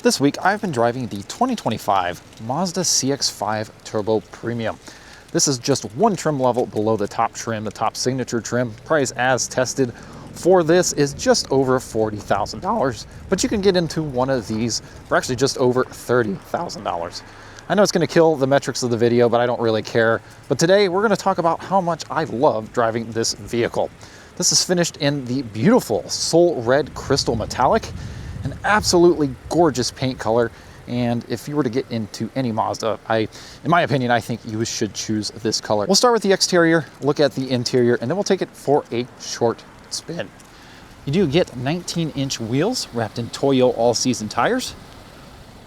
This week, I've been driving the 2025 Mazda CX-5 Turbo Premium. This is just one trim level below the top trim, the top signature trim. Price as tested for this is just over $40,000, but you can get into one of these for actually just over $30,000. I know it's going to kill the metrics of the video, but I don't really care. But today, we're going to talk about how much I love driving this vehicle. This is finished in the beautiful Soul Red Crystal Metallic, an absolutely gorgeous paint color. And if you were to get into any Mazda, in my opinion, I think you should choose this color. We'll start with the exterior, look at the interior, and then we'll take it for a short spin. You do get 19-inch wheels wrapped in Toyo all-season tires.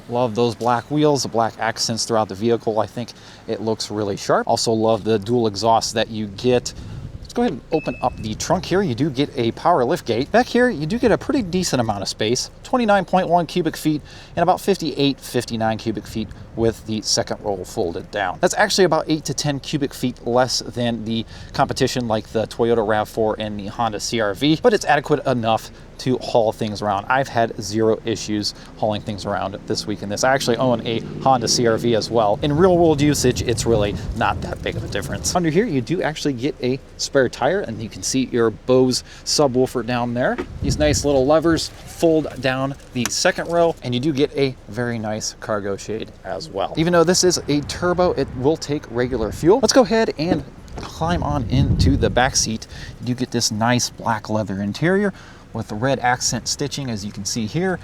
Love those black wheels, the black accents throughout the vehicle. I think it looks really sharp. Also love the dual exhaust that you get. Let's go ahead and open up the trunk here. You do get a power lift gate. Back here, you do get a pretty decent amount of space, 29.1 cubic feet and about 59 cubic feet with the second row folded down. That's actually about 8 to 10 cubic feet less than the competition like the Toyota RAV4 and the Honda CR-V, but it's adequate enough to haul things around. I've had zero issues hauling things around this week in this. I actually own a Honda CR-V as well. In real world usage, it's really not that big of a difference. Under here, you do actually get a spare tire, and you can see your Bose subwoofer down there. These nice little levers fold down the second row, and you do get a very nice cargo shade as well. Even though this is a turbo, it will take regular fuel. Let's go ahead and climb on into the back seat. You do get this nice black leather interior with the red accent stitching, as you can see here.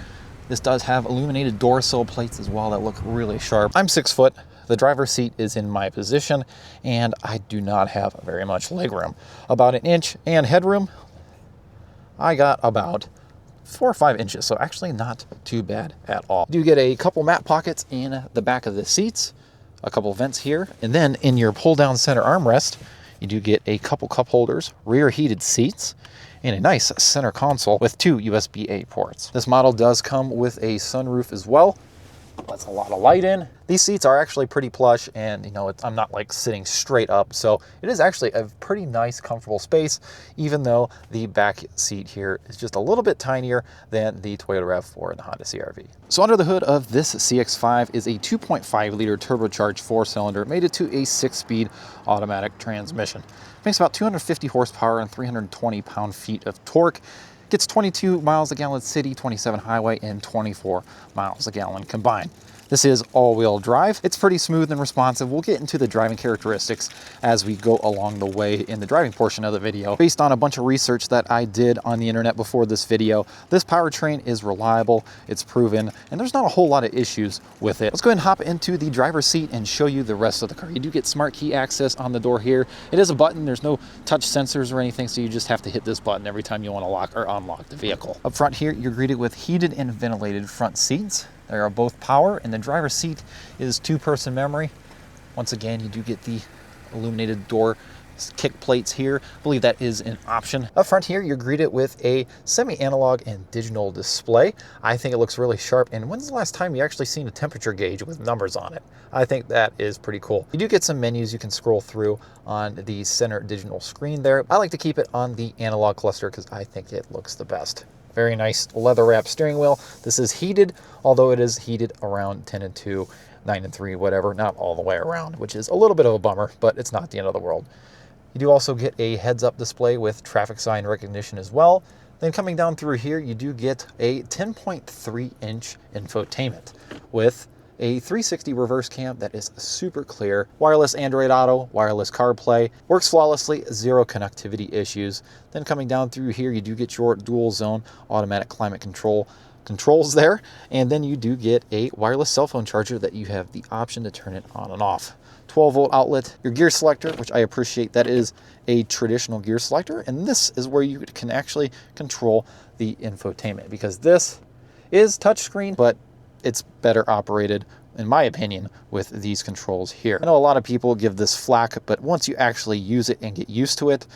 This does have illuminated door sill plates as well that look really sharp. I'm 6 foot. The driver's seat is in my position, and I do not have very much legroom. About an inch, and headroom, I got about 4 or 5 inches, so actually not too bad at all. You do get a couple mat pockets in the back of the seats, a couple vents here, and then in your pull-down center armrest, you do get a couple cup holders, rear heated seats, and a nice center console with 2 USB-A ports. This model does come with a sunroof as well. Lets a lot of light in. These seats are actually pretty plush, and I'm not like sitting straight up, so it is actually a pretty nice, comfortable space, even though the back seat here is just a little bit tinier than the Toyota RAV4 and the Honda CR-V. So under the hood of this CX-5 is a 2.5 liter turbocharged 4-cylinder mated to a 6-speed automatic transmission. Makes about 250 horsepower and 320 pound-feet of torque. Gets 22 miles a gallon city, 27 highway, and 24 miles a gallon combined. This is all-wheel drive. It's pretty smooth and responsive. We'll get into the driving characteristics as we go along the way in the driving portion of the video. Based on a bunch of research that I did on the internet before this video, this powertrain is reliable, it's proven, and there's not a whole lot of issues with it. Let's go ahead and hop into the driver's seat and show you the rest of the car. You do get smart key access on the door here. It is a button. There's no touch sensors or anything, so you just have to hit this button every time you want to lock or unlock the vehicle. Up front here, you're greeted with heated and ventilated front seats. They are both power, and the driver's seat is 2-person memory. Once again, you do get the illuminated door kick plates here. I believe that is an option. Up front here, you're greeted with a semi-analog and digital display. I think it looks really sharp. And when's the last time you actually seen a temperature gauge with numbers on it? I think that is pretty cool. You do get some menus you can scroll through on the center digital screen there. I like to keep it on the analog cluster because I think it looks the best. Very nice leather wrapped steering wheel. This is heated, although it is heated around 10 and 2, 9 and 3, whatever, not all the way around, which is a little bit of a bummer, but it's not the end of the world. You do also get a heads-up display with traffic sign recognition as well. Then coming down through here, you do get a 10.3-inch infotainment with a 360 reverse cam that is super clear, wireless Android Auto, wireless CarPlay, works flawlessly, zero connectivity issues. Then coming down through here, you do get your dual zone automatic climate controls there, and then you do get a wireless cell phone charger that you have the option to turn it on and off. 12-volt outlet, your gear selector, which I appreciate, that is a traditional gear selector, and this is where you can actually control the infotainment, because this is touchscreen, but it's better operated, in my opinion, with these controls here. I know a lot of people give this flack, but once you actually use it and get used to it,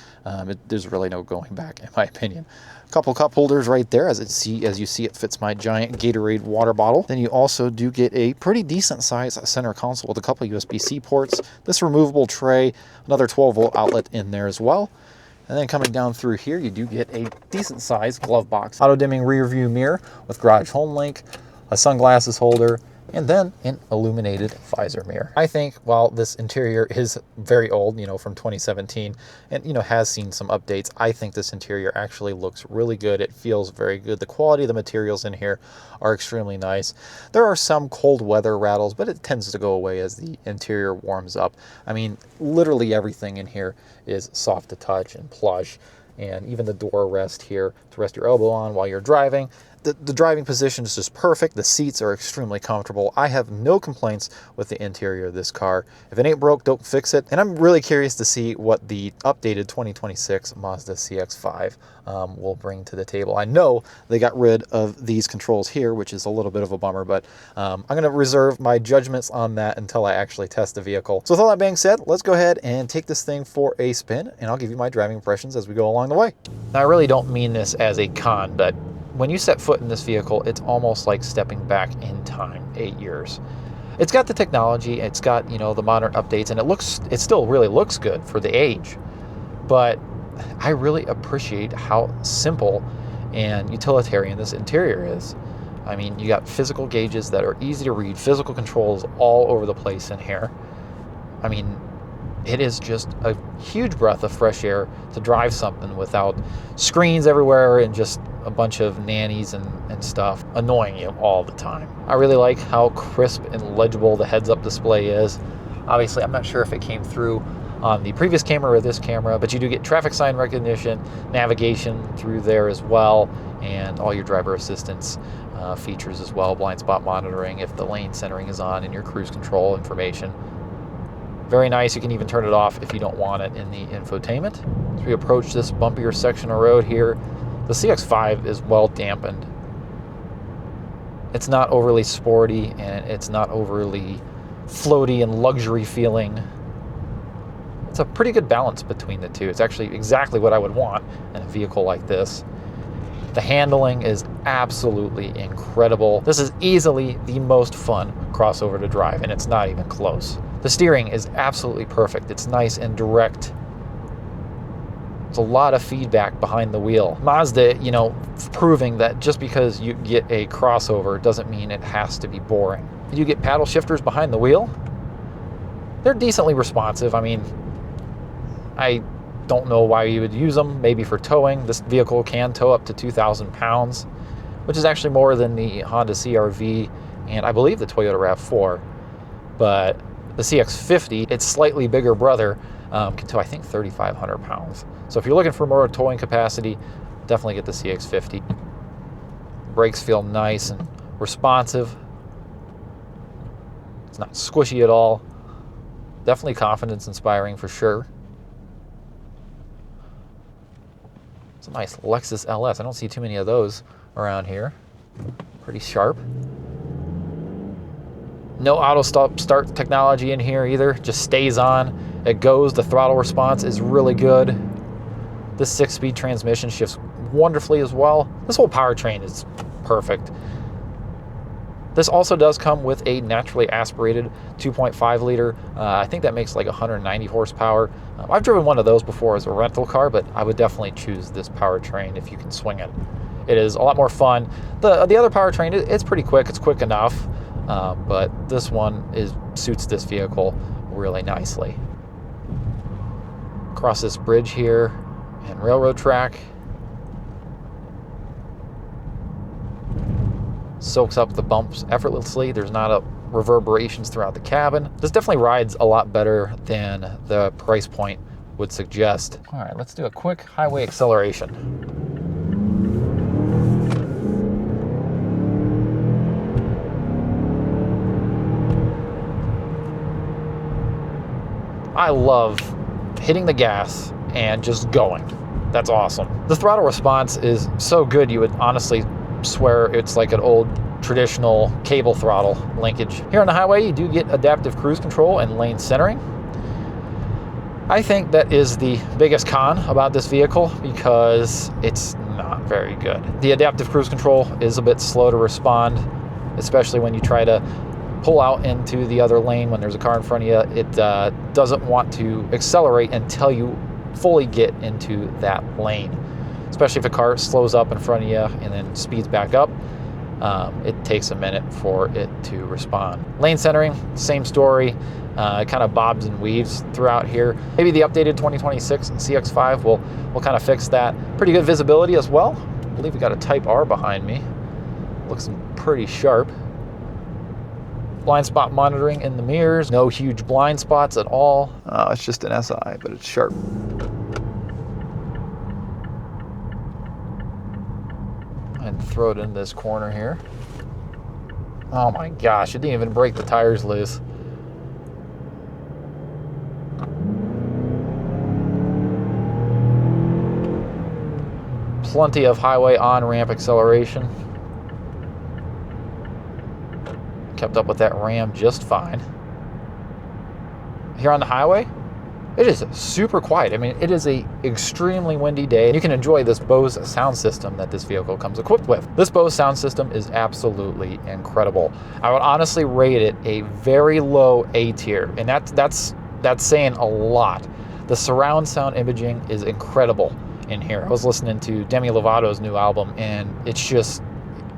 there's really no going back, in my opinion. A couple cup holders right there. As you see, it fits my giant Gatorade water bottle. Then you also do get a pretty decent size center console with a couple USB-C ports, this removable tray, another 12-volt outlet in there as well. And then coming down through here, you do get a decent sized glove box, auto dimming rear view mirror with garage home link, a sunglasses holder, and then an illuminated visor mirror. I think while this interior is very old, from 2017, and, has seen some updates, I think this interior actually looks really good. It feels very good. The quality of the materials in here are extremely nice. There are some cold weather rattles, but it tends to go away as the interior warms up. I mean, literally everything in here is soft to touch and plush, and even the door rest here to rest your elbow on while you're driving. The driving position is just perfect. The seats are extremely comfortable. I have no complaints with the interior of this car. If it ain't broke, don't fix it. And I'm really curious to see what the updated 2026 Mazda CX-5 will bring to the table. I know they got rid of these controls here, which is a little bit of a bummer, but I'm going to reserve my judgments on that until I actually test the vehicle. So with all that being said, let's go ahead and take this thing for a spin, and I'll give you my driving impressions as we go along the way. Now, I really don't mean this as a con, but when you set foot in this vehicle, it's almost like stepping back in time 8 years. It's got the technology, it's got, the modern updates, and it still really looks good for the age. But I really appreciate how simple and utilitarian this interior is. I mean, you got physical gauges that are easy to read, physical controls all over the place in here. I mean, it is just a huge breath of fresh air to drive something without screens everywhere and just a bunch of nannies and stuff annoying you all the time. I really like how crisp and legible the heads-up display is. Obviously, I'm not sure if it came through on the previous camera or this camera, but you do get traffic sign recognition, navigation through there as well, and all your driver assistance features as well, blind spot monitoring if the lane centering is on, and your cruise control information. Very nice. You can even turn it off if you don't want it in the infotainment. As we approach this bumpier section of road here, the CX-5 is well dampened. It's not overly sporty, and it's not overly floaty and luxury feeling. It's a pretty good balance between the two. It's actually exactly what I would want in a vehicle like this. The handling is absolutely incredible. This is easily the most fun crossover to drive, and it's not even close. The steering is absolutely perfect. It's nice and direct. There's a lot of feedback behind the wheel. Mazda, proving that just because you get a crossover doesn't mean it has to be boring. You get paddle shifters behind the wheel. They're decently responsive. I mean, I don't know why you would use them. Maybe for towing. This vehicle can tow up to 2,000 pounds, which is actually more than the Honda CR-V and I believe the Toyota RAV4. But the CX-50, its slightly bigger brother, can tow, I think, 3,500 pounds. So if you're looking for more towing capacity, definitely get the CX-50. Brakes feel nice and responsive. It's not squishy at all. Definitely confidence inspiring for sure. It's a nice Lexus LS. I don't see too many of those around here. Pretty sharp. No auto start technology in here either. Just stays on. It goes. The throttle response is really good. This 6-speed transmission shifts wonderfully as well. This whole powertrain is perfect. This also does come with a naturally aspirated 2.5 liter. I think that makes like 190 horsepower. I've driven one of those before as a rental car, but I would definitely choose this powertrain if you can swing it. It is a lot more fun. The other powertrain, it's pretty quick. It's quick enough, but this one suits this vehicle really nicely. Across this bridge here and railroad track. Soaks up the bumps effortlessly. There's not a reverberations throughout the cabin. This definitely rides a lot better than the price point would suggest. All right, let's do a quick highway acceleration. I love hitting the gas and just going. That's awesome. The throttle response is so good, you would honestly swear it's like an old traditional cable throttle linkage. Here on the highway, you do get adaptive cruise control and lane centering. I think that is the biggest con about this vehicle because it's not very good. The adaptive cruise control is a bit slow to respond, especially when you try to pull out into the other lane when there's a car in front of you. It doesn't want to accelerate until you fully get into that lane, especially if a car slows up in front of you and then speeds back up. it takes a minute for it to respond. Lane centering, same story. It kind of bobs and weaves throughout here. Maybe the updated 2026 CX-5 will kind of fix that. Pretty good visibility as well. I believe we got a Type R behind me. Looks pretty sharp. Blind spot monitoring in the mirrors. No huge blind spots at all. It's just an SI, but it's sharp. And throw it in this corner here. Oh my gosh, it didn't even break the tires loose. Plenty of highway on-ramp acceleration. Kept up with that Ram just fine. Here on the highway, it is super quiet. I mean, it is a extremely windy day. You can enjoy this Bose sound system that this vehicle comes equipped with. This Bose sound system is absolutely incredible. I would honestly rate it a very low A tier, and that's saying a lot. The surround sound imaging is incredible in here. I was listening to Demi Lovato's new album, and it's just,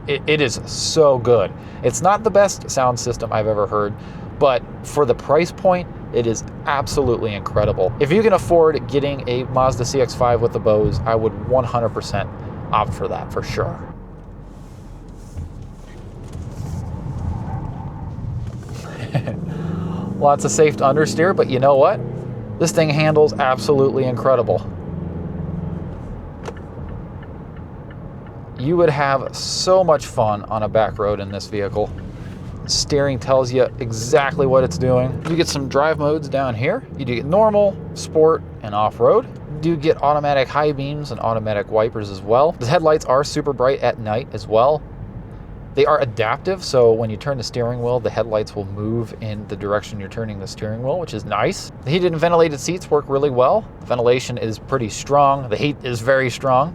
it is so good. It's not the best sound system I've ever heard, but for the price point, it is absolutely incredible. If you can afford getting a Mazda CX-5 with the Bose, I would 100% opt for that for sure. Lots of safe to understeer, but you know what? This thing handles absolutely incredible. You would have so much fun on a back road in this vehicle. Steering tells you exactly what it's doing. You get some drive modes down here. You do get normal, sport, and off-road. You do get automatic high beams and automatic wipers as well. The headlights are super bright at night as well. They are adaptive, so when you turn the steering wheel, the headlights will move in the direction you're turning the steering wheel, which is nice. The heated and ventilated seats work really well. The ventilation is pretty strong. The heat is very strong.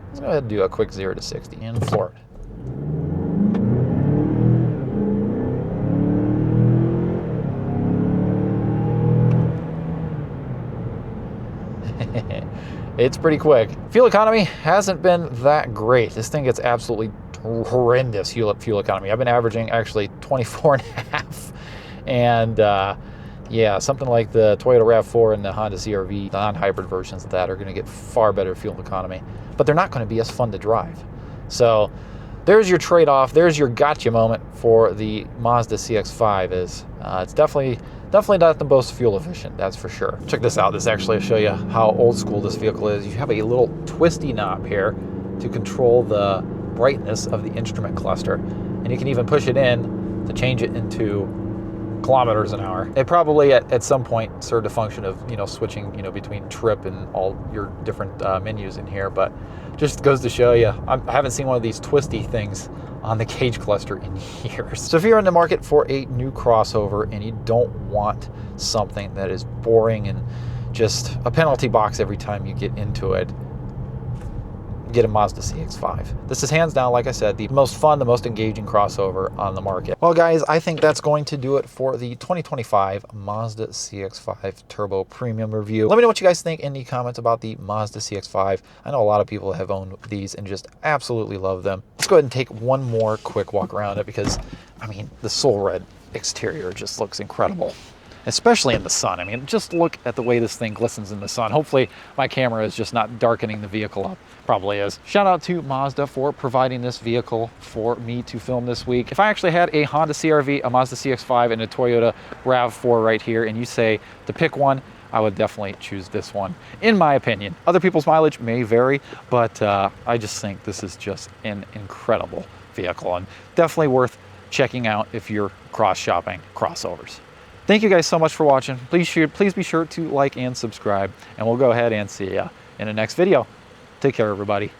Let's go ahead and do a quick 0 to 60 and floor it. It's pretty quick. Fuel economy hasn't been that great. This thing gets absolutely horrendous fuel economy. I've been averaging actually 24.5, and yeah, something like the Toyota RAV4 and the Honda CR-V, the non-hybrid versions of that, are going to get far better fuel economy, but they're not going to be as fun to drive. So there's your trade-off. There's your gotcha moment for the Mazda CX-5. It's definitely not the most fuel efficient, that's for sure. Check this out. This actually will show you how old school this vehicle is. You have a little twisty knob here to control the brightness of the instrument cluster, and you can even push it in to change it into kilometers an hour. It probably at some point served a function of, switching, between trip and all your different menus in here, but just goes to show you, I haven't seen one of these twisty things on the cage cluster in years. So if you're in the market for a new crossover and you don't want something that is boring and just a penalty box every time you get into it, get a Mazda CX-5. This is hands down, like I said, the most fun, the most engaging crossover on the market. Well, guys, I think that's going to do it for the 2025 Mazda CX-5 Turbo Premium review. Let me know what you guys think in the comments about the Mazda CX-5. I know a lot of people have owned these and just absolutely love them. Let's go ahead and take one more quick walk around it because, I mean, the Soul Red exterior just looks incredible, especially in the sun. I mean, just look at the way this thing glistens in the sun. Hopefully my camera is just not darkening the vehicle up. Probably is. Shout out to Mazda for providing this vehicle for me to film this week. If I actually had a Honda CR-V, a Mazda CX-5, and a Toyota RAV4 right here, and you say to pick one, I would definitely choose this one, in my opinion. Other people's mileage may vary, but I just think this is just an incredible vehicle and definitely worth checking out if you're cross-shopping crossovers. Thank you guys so much for watching. Please be sure to like and subscribe, and we'll go ahead and see you in the next video. Take care, everybody.